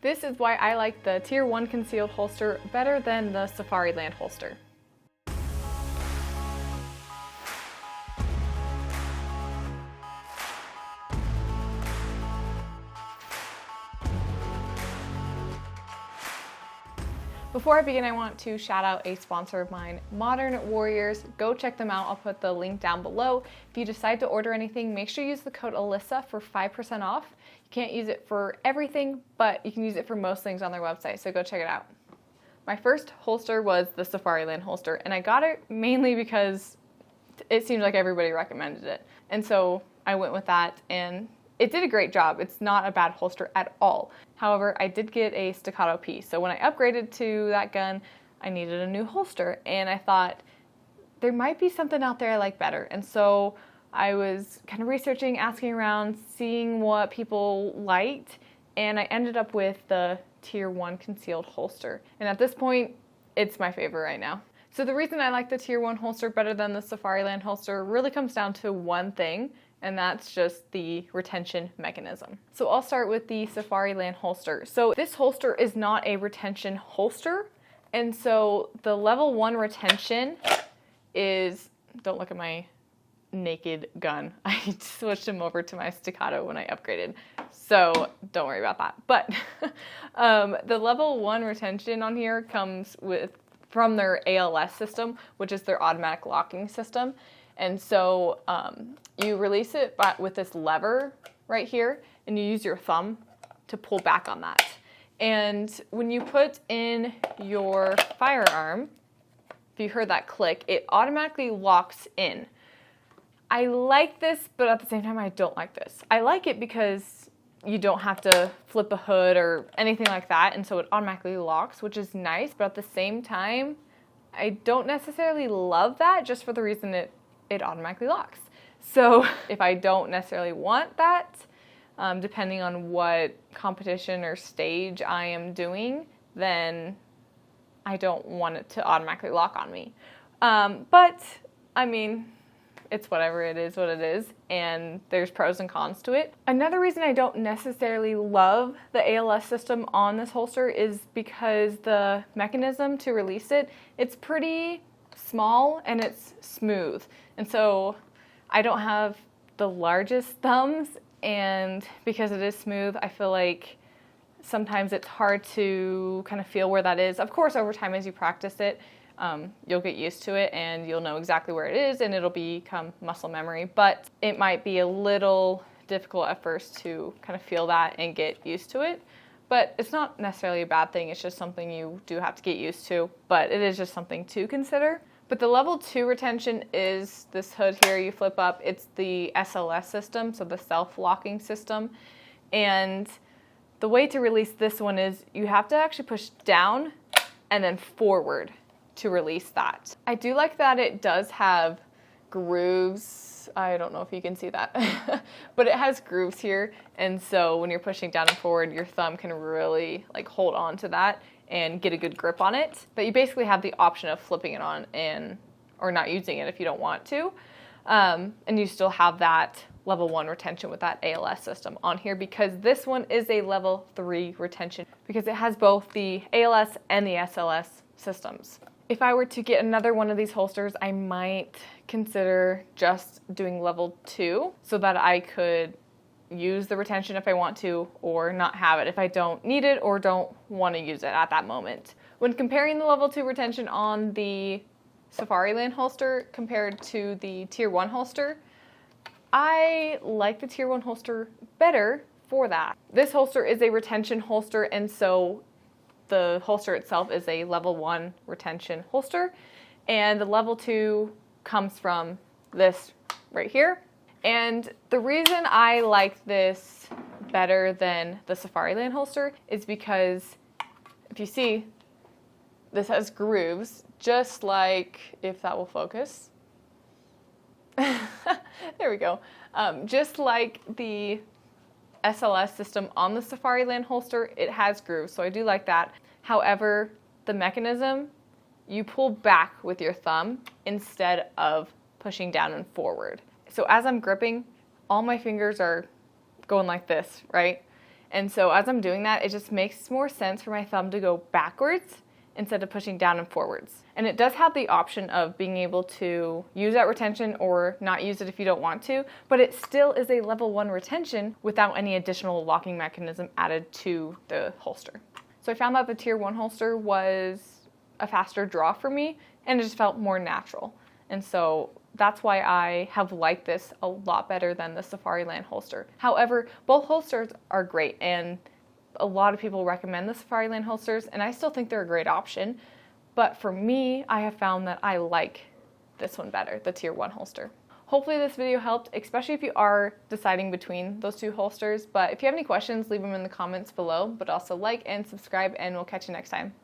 This is why I like the Tier 1 concealed holster better than the Safariland holster. Before I begin, I want to shout out a sponsor of mine, Modern Warriors. Go check them out. I'll put the link down below. If you decide to order anything, make sure you use the code Alyssa for 5% off. You can't use it for everything, but you can use it for most things on their website, so go check it out. My first holster was the Safariland holster, and I got it mainly because it seemed like everybody recommended it. And so I went with that, and it did a great job. It's not a bad holster at all. However, I did get a staccato piece. So when I upgraded to that gun, I needed a new holster. And I thought there might be something out there I like better. And so I was kind of researching, asking around, seeing what people liked. And I ended up with the Tier 1 concealed holster. And at this point, it's my favorite right now. So the reason I like the Tier 1 holster better than the Safariland holster really comes down to one thing, and that's just the retention mechanism. So I'll start with the Safariland holster. So this holster is not a retention holster, and so the level 1 retention is, don't look at my naked gun. I switched him over to my staccato when I upgraded, so don't worry about that. But the level 1 retention on here comes from their ALS system, which is their automatic locking system. And so you release it with this lever right here, and you use your thumb to pull back on that. And when you put in your firearm, if you heard that click, it automatically locks in. I like this, but at the same time, I don't like this. I like it because you don't have to flip a hood or anything like that, and so it automatically locks, which is nice, but at the same time, I don't necessarily love that just for the reason it automatically locks. So if I don't necessarily want that, depending on what competition or stage I am doing, then I don't want it to automatically lock on me. But I mean, it's whatever, it is what it is, and there's pros and cons to it. Another reason I don't necessarily love the ALS system on this holster is because the mechanism to release it, it's pretty small and it's smooth. And so I don't have the largest thumbs, and because it is smooth, I feel like sometimes it's hard to kind of feel where that is. Of course, over time as you practice it, you'll get used to it and you'll know exactly where it is and it'll become muscle memory, but it might be a little difficult at first to kind of feel that and get used to it. But it's not necessarily a bad thing, it's just something you do have to get used to, but it is just something to consider. But the level 2 retention is this hood here you flip up. It's the SLS system, so the self-locking system. And the way to release this one is you have to actually push down and then forward to release that. I do like that it does have grooves. I don't know if you can see that, but it has grooves here. And so when you're pushing down and forward, your thumb can really like hold on to that and get a good grip on it. But you basically have the option of flipping it on or not using it if you don't want to. And you still have that level 1 retention with that ALS system on here, because this one is a level 3 retention because it has both the ALS and the SLS systems. If I were to get another one of these holsters, I might consider just doing level 2 so that I could use the retention if I want to, or not have it if I don't need it or don't want to use it at that moment. When comparing the level 2 retention on the Safariland holster compared to the Tier 1 holster, I like the Tier 1 holster better for that. This holster is a retention holster, and so the holster itself is a level 1 retention holster, and the level 2 comes from this right here. And the reason I like this better than the Safariland holster is because if you see, this has grooves, just like, if that will focus. There we go. Just like the SLS system on the Safariland holster, it has grooves, so I do like that. However, the mechanism, you pull back with your thumb instead of pushing down and forward. So as I'm gripping, all my fingers are going like this, right? And so as I'm doing that, it just makes more sense for my thumb to go backwards instead of pushing down and forwards. And it does have the option of being able to use that retention or not use it if you don't want to, but it still is a level 1 retention without any additional locking mechanism added to the holster. So I found that the Tier 1 holster was a faster draw for me, and it just felt more natural. And so that's why I have liked this a lot better than the Safariland holster. However, both holsters are great, and a lot of people recommend the Safariland holsters, and I still think they're a great option. But for me, I have found that I like this one better, the Tier 1 holster. Hopefully this video helped, especially if you are deciding between those two holsters. But if you have any questions, leave them in the comments below, but also like and subscribe, and we'll catch you next time.